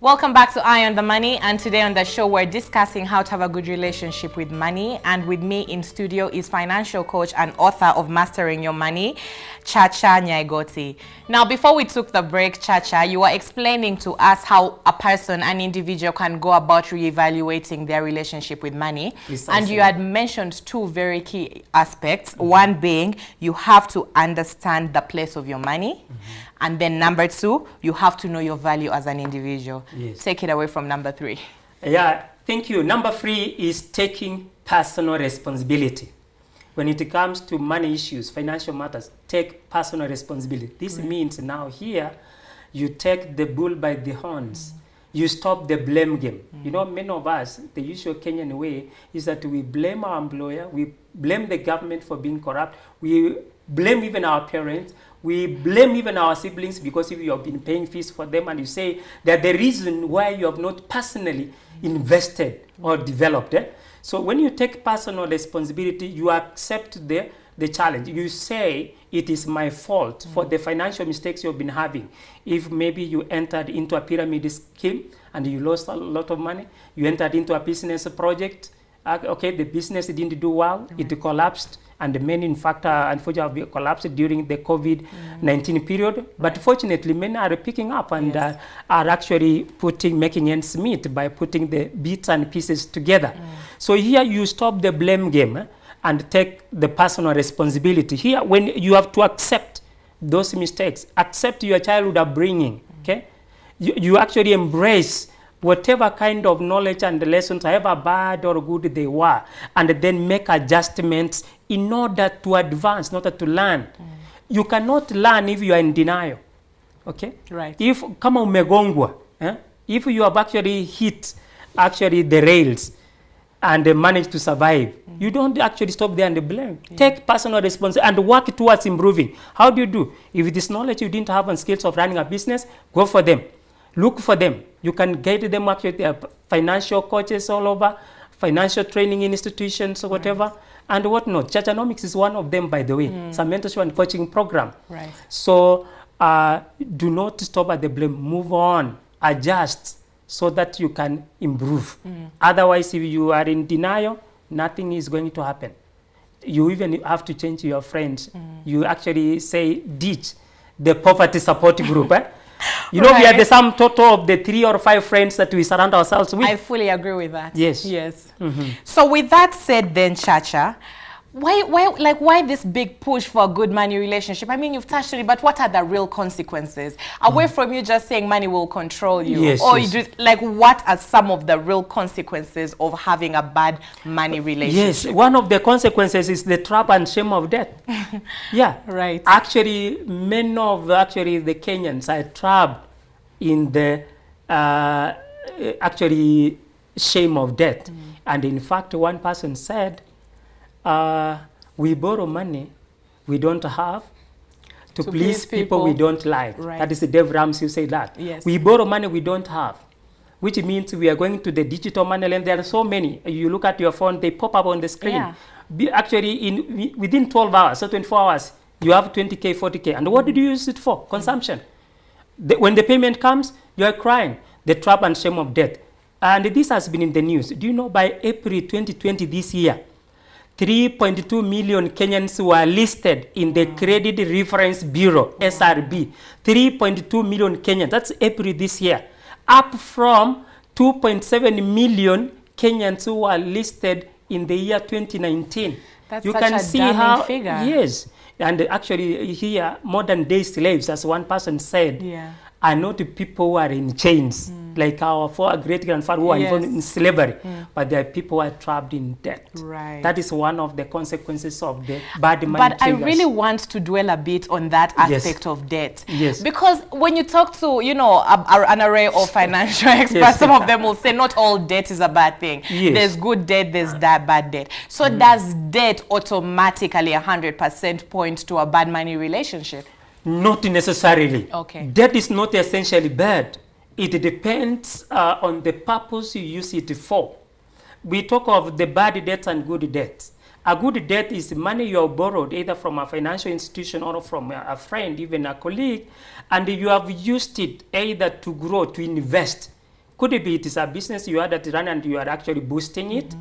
Welcome back to Eye on the Money, and today on the show we're discussing how to have a good relationship with money. And with me in studio is financial coach and author of Mastering Your Money, Chacha Nyaigoti. Now, before we took the break, Chacha, you were explaining to us how a person, an individual, can go about reevaluating their relationship with money. Precisely. And you had mentioned two very key aspects. One being you have to understand the place of your money. And then number two, you have to know your value as an individual. Yes. Take it away from number three. Yeah, thank you. Number three is taking personal responsibility. When it comes to money issues, financial matters, take personal responsibility. This means now here, you take the bull by the horns. You stop the blame game. You know, many of us, the usual Kenyan way is that we blame our employer, we blame the government for being corrupt, we blame even our parents, we blame even our siblings because if you have been paying fees for them and you say that the reason why you have not personally invested or developed. So when you take personal responsibility, you accept the challenge. You say, it is my fault for the financial mistakes you've been having. If maybe you entered into a pyramid scheme and you lost a lot of money, you entered into a business project, okay, the business didn't do well, it collapsed, and many, in fact, unfortunately, have collapsed during the COVID-19 period. But fortunately, many are picking up and are actually making ends meet by putting the bits and pieces together. So here you stop the blame game and take the personal responsibility. Here, when you have to accept those mistakes, accept your childhood upbringing, okay? You actually embrace whatever kind of knowledge and lessons, however bad or good they were, and then make adjustments in order to advance, in order to learn. You cannot learn if you are in denial, okay? Right. If, kama umegongwa, if you have actually hit the rails and managed to survive, you don't actually stop there and blame. Take personal responsibility and work towards improving. How do you do? If it is knowledge you didn't have and skills of running a business, go for them. Look for them. You can guide them actually. There are financial coaches all over, financial training institutions or whatever, and whatnot. Chachanomics is one of them, by the way. It's a mentorship and coaching program. Right. So do not stop at the blame. Move on. Adjust so that you can improve. Otherwise, if you are in denial, nothing is going to happen. You even have to change your friends. You actually say, ditch the poverty support group. You know, we are the sum total of the 3 or 5 friends that we surround ourselves with. I fully agree with that. Yes. Yes. So with that said then, Chacha, why this big push for a good money relationship? I mean, you've touched on it, but what are the real consequences? Away from you just saying money will control you. Yes, or yes. You do, what are some of the real consequences of having a bad money relationship? Yes, one of the consequences is the trap and shame of debt. Yeah. Right. Actually, many of the Kenyans are trapped in the shame of debt. And in fact, one person said, we borrow money we don't have to please people we don't like. Right. That is Dave Ramsey who said that. Yes. We borrow money we don't have, which means we are going to the digital money land. There are so many. You look at your phone, they pop up on the screen. Yeah. Actually, within 12 hours, so 24 hours, you have 20K, 40K. And what did you use it for? Consumption. When the payment comes, you are crying. The trap and shame of debt. And this has been in the news. Do you know by April 2020 this year, 3.2 million Kenyans were listed in the Credit Reference Bureau, SRB. 3.2 million Kenyans, that's April this year. Up from 2.7 million Kenyans who were listed in the year 2019. That's you such can a see damning how, figure. Yes. And actually here, modern day slaves, as one person said, are not the people who are in chains, like our great-grandfather who are involved in slavery, but they are people who are trapped in debt. Right. That is one of the consequences of the bad money But triggers. I really want to dwell a bit on that aspect of debt. Yes. Because when you talk to, an array of financial experts, some of them will say not all debt is a bad thing. Yes. There's good debt, there's bad debt. So does debt automatically 100% point to a bad money relationship? Not necessarily. Okay. Debt is not essentially bad. It depends on the purpose you use it for. We talk of the bad debt and good debt. A good debt is money you have borrowed either from a financial institution or from a friend, even a colleague, and you have used it either to grow, to invest Could it be it is a business you had at run and you are actually boosting it?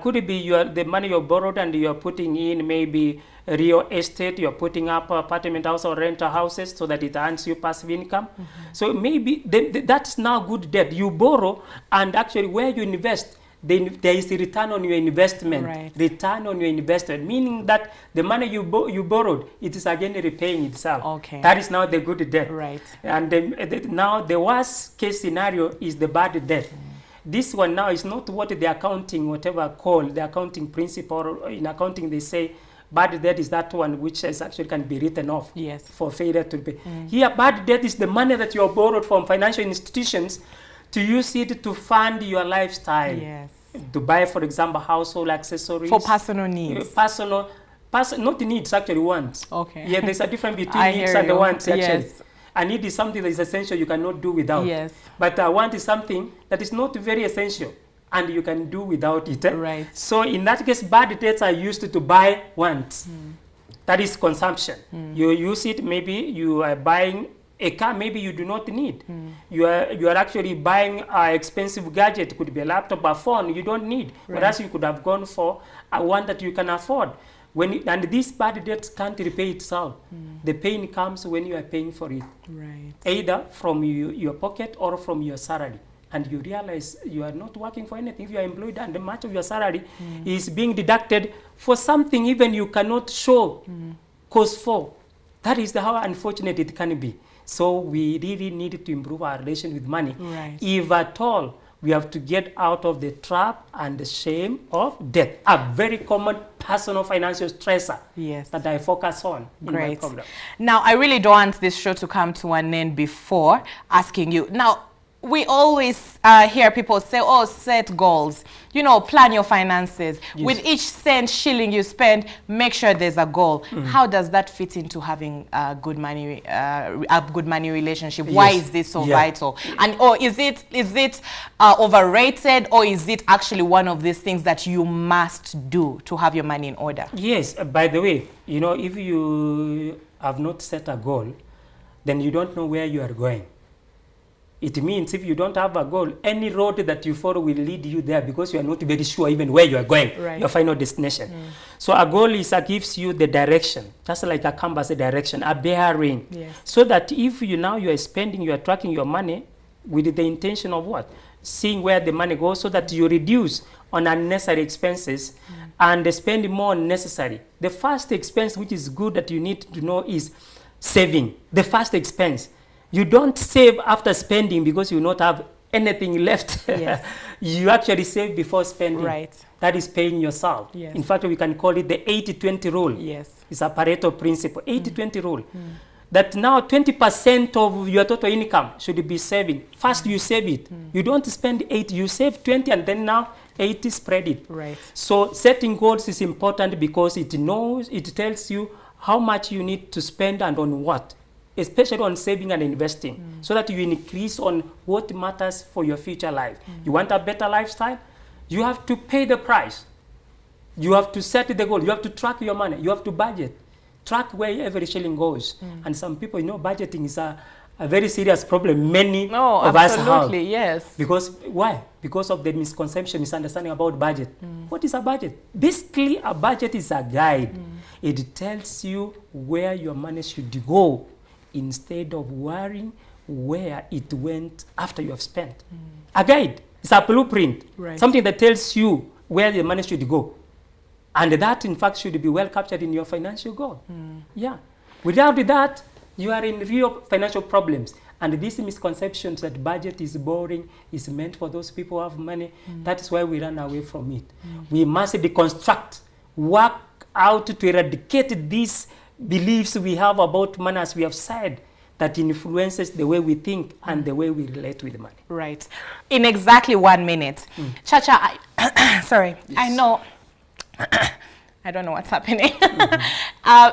Could it be the money you borrowed and you are putting in maybe real estate, you're putting up apartment house or rental houses so that it earns you passive income? So maybe that's now good debt. You borrow, and actually where you invest, there is a return on your investment. Right. Return on your investment, meaning that the money you borrowed, it is again repaying itself. Okay. That is now the good debt. Right. And now the worst case scenario is the bad debt. This one now is not what the accounting, whatever called, the accounting principle, or in accounting they say bad debt is that one which is actually can be written off for failure to pay. Here, bad debt is the money that you have borrowed from financial institutions to use it to fund your lifestyle. Yes. To buy, for example, household accessories. For personal needs. Not needs, actually wants. Okay. Yeah, there's a difference between needs and the wants, actually. Yes. A need is something that is essential you cannot do without. Yes. But a want is something that is not very essential and you can do without it. Right. So in that case, bad debts are used to buy wants. That is consumption. You use it, maybe you are buying a car maybe you do not need. You are actually buying an expensive gadget. It could be a laptop, a phone you don't need. Right. Whereas you could have gone for a one that you can afford. And this bad debt can't repay itself. The pain comes when you are paying for it. Right. Either from your pocket or from your salary. And you realize you are not working for anything. If you are employed and much of your salary is being deducted for something even you cannot show cause for. That is how unfortunate it can be. So we really need to improve our relation with money. Right. If at all, we have to get out of the trap and the shame of debt. A very common personal financial stressor that I focus on in my program. Now, I really don't want this show to come to an end before asking you. Now, we always hear people say, oh, set goals. You know, plan your finances. Yes. With each cent, shilling you spend, make sure there's a goal. How does that fit into having a good money relationship? Why is this so vital? And is it overrated, or is it actually one of these things that you must do to have your money in order? Yes. By the way, you know, if you have not set a goal, then you don't know where you are going. It means if you don't have a goal, any road that you follow will lead you there because you are not very sure even where you are going, your final destination. So a goal gives you the direction, just like a compass, a direction, a bearing. Yes. So that if you are spending, you are tracking your money with the intention of what? Seeing where the money goes so that you reduce on unnecessary expenses and spend more necessary. The first expense which is good that you need to know is saving. The first expense. You don't save after spending because you not have anything left. Yes. You actually save before spending. Right. That is paying yourself. Yes. In fact, we can call it the 80-20 rule. Yes. It's a Pareto principle, 80-20 rule. That now 20% of your total income should be saving. First you save it. You don't spend 80, you save 20 and then now 80 spread it. Right. So setting goals is important because it tells you how much you need to spend and on what. Especially on saving and investing, so that you increase on what matters for your future life. You want a better lifestyle? You have to pay the price. You have to set the goal. You have to track your money. You have to budget. Track where every shilling goes. And some people, budgeting is a very serious problem. Many of us have. Absolutely, yes. Because why? Because of the misconception, misunderstanding about budget. What is a budget? Basically, a budget is a guide. It tells you where your money should go, instead of worrying where it went after you have spent. A guide. It's a blueprint. Right. Something that tells you where the money should go. And that, in fact, should be well captured in your financial goal. Yeah. Without that, you are in real financial problems. And these misconceptions that budget is boring, is meant for those people who have money, that is why we run away from it. We must deconstruct, work out to eradicate these beliefs we have about money, as we have said, that influences the way we think and the way we relate with money. Right. In exactly 1 minute. Chacha, sorry, yes. I know, I don't know what's happening.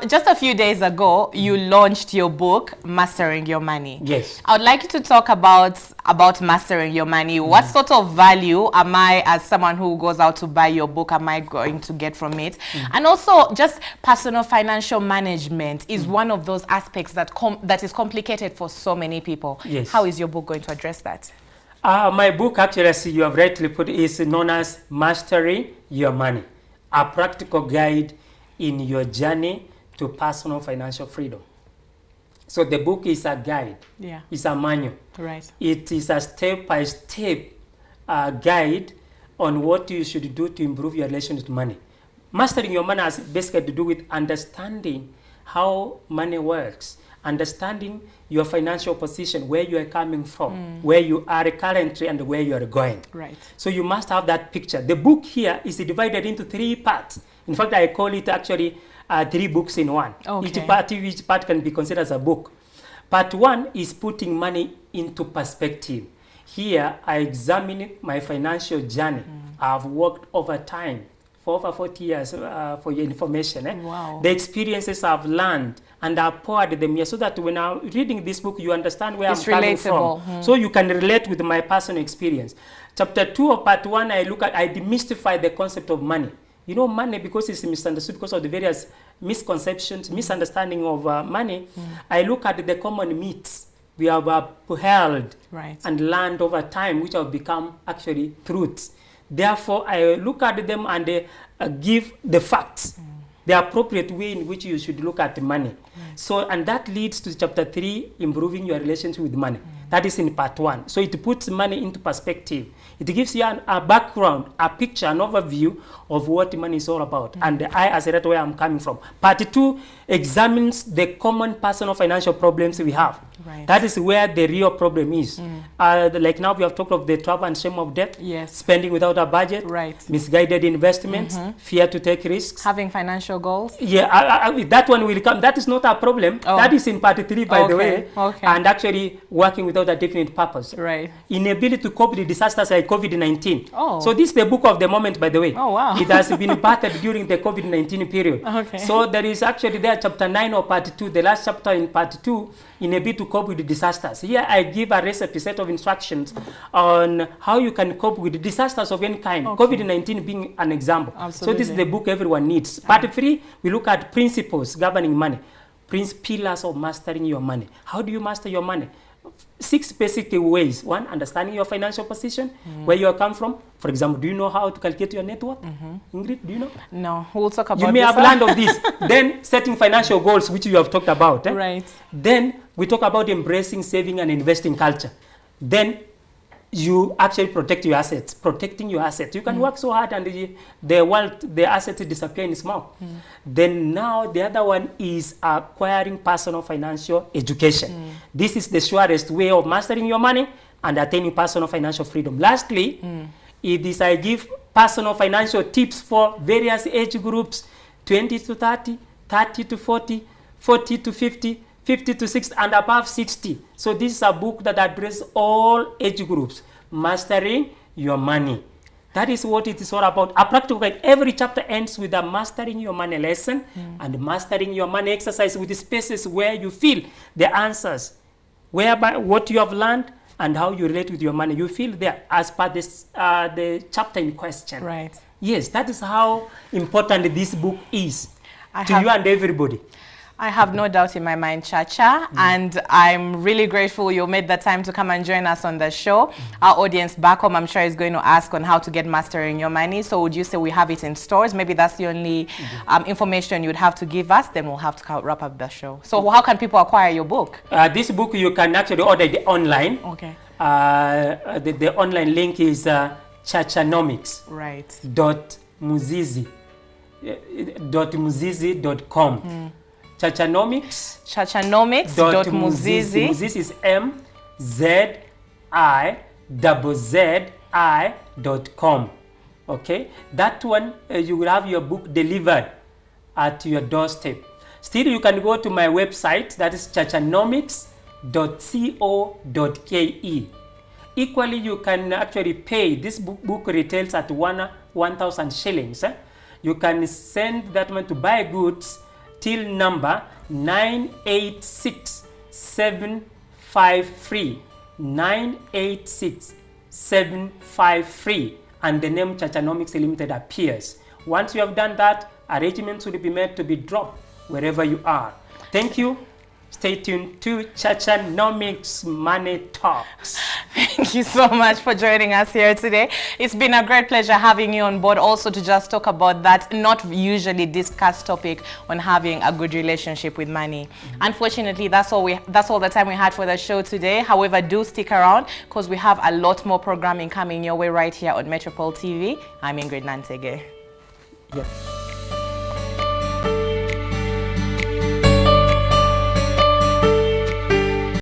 Just a few days ago, you launched your book, Mastering Your Money. Yes. I would like you to talk about mastering your money. What sort of value am I, as someone who goes out to buy your book, am I going to get from it? And also, just personal financial management is one of those aspects that is complicated for so many people. Yes. How is your book going to address that? My book, actually, as you have rightly put, is known as Mastering Your Money, a practical guide in your journey to personal financial freedom. So the book is a guide. Yeah. It's a manual. Right. It is a step-by-step guide on what you should do to improve your relationship with money. Mastering your money has basically to do with understanding how money works, understanding your financial position, where you are coming from, where you are currently, and where you are going. Right. So you must have that picture. The book here is divided into 3 parts. In fact, I call it actually 3 books in one. Okay. Each part can be considered as a book. Part 1 is putting money into perspective. Here, I examine my financial journey. I've worked over time for over 40 years for your information. Wow. The experiences I've learned, and I've poured them here so that when I'm reading this book, you understand where I'm coming from. So you can relate with my personal experience. Chapter 2 of part 1, I demystify the concept of money. You know, money, because it's misunderstood because of the various misconceptions, misunderstanding of money, I look at the common myths we have upheld and learned over time, which have become actually truths. Therefore, I look at them and give the facts, the appropriate way in which you should look at money. So, and that leads to chapter 3, improving your relationship with money. That is in part 1. So it puts money into perspective. It gives you a background, a picture, an overview of what money is all about. And I, as a where I'm coming from. Part 2 examines the common personal financial problems we have. That is where the real problem is. Like now we have talked of the trouble and shame of debt, spending without a budget, misguided investments, fear to take risks. Having financial goals. Yeah, that one will come. That is not a problem. That is in part 3, by the way. And actually working without a definite purpose. Inability to cope with disasters like COVID-19. So this is the book of the moment, by the way. It has been battered during the COVID-19 period. So there is actually there chapter 9 of part 2, the last chapter in part 2, inability to cope with disasters. Here I give a recipe, set of instructions on how you can cope with disasters of any kind, COVID-19 being an example. So this is the book everyone needs. Part 3, we look at principles governing money, pillars of mastering your money. How do you master your money? 6 basic ways. 1, understanding your financial position, where you come from. For example, do you know how to calculate your net worth? Ingrid, do you know? No, we'll talk about You may have learned of this. Then setting financial goals, which you have talked about. Then we talk about embracing saving and investing culture. Then you actually protect your assets, protecting your assets. You can work so hard and the assets disappear in small. Then now the other one is acquiring personal financial education. This is the surest way of mastering your money and attaining personal financial freedom. Lastly, it is I give personal financial tips for various age groups, 20 to 30, 30 to 40, 40 to 50, 50 to 60, and above 60. So this is a book that addresses all age groups. Mastering your money. That is what it is all about. A practical guide. Every chapter ends with a mastering your money lesson and mastering your money exercise with the spaces where you feel the answers, whereby what you have learned and how you relate with your money. You feel there as per this, the chapter in question. Yes, that is how important this book is to you and everybody. I have no doubt in my mind, Chacha, and I'm really grateful you made the time to come and join us on the show. Our audience back home, I'm sure, is going to ask on how to get Mastering Your Money. So would you say we have it in stores? Maybe that's the only information you'd have to give us. Then we'll have to wrap up the show. So how can people acquire your book? This book, you can actually order it online. The online link is chachanomics. .muzizi.com. Chachanomics.muzizi. Muzizi is MZIZZI.com. Okay, that one you will have your book delivered at your doorstep. Still, you can go to my website, that is chachanomics.co.ke. Equally, you can actually pay. This book retails at 1,000 shillings. You can send that one to buy goods till number 986753. 986753, and the name Chachanomics Limited appears. Once you have done that, arrangements will be made to be dropped wherever you are. Thank you. Stay tuned to Chachanomics Money Talks. Thank you so much for joining us here today. It's been a great pleasure having you on board, also to just talk about that not usually discussed topic on having a good relationship with money. Unfortunately, that's all the time we had for the show today. However, do stick around because we have a lot more programming coming your way right here on Metropol TV. I'm Ingrid Nantege. Yep.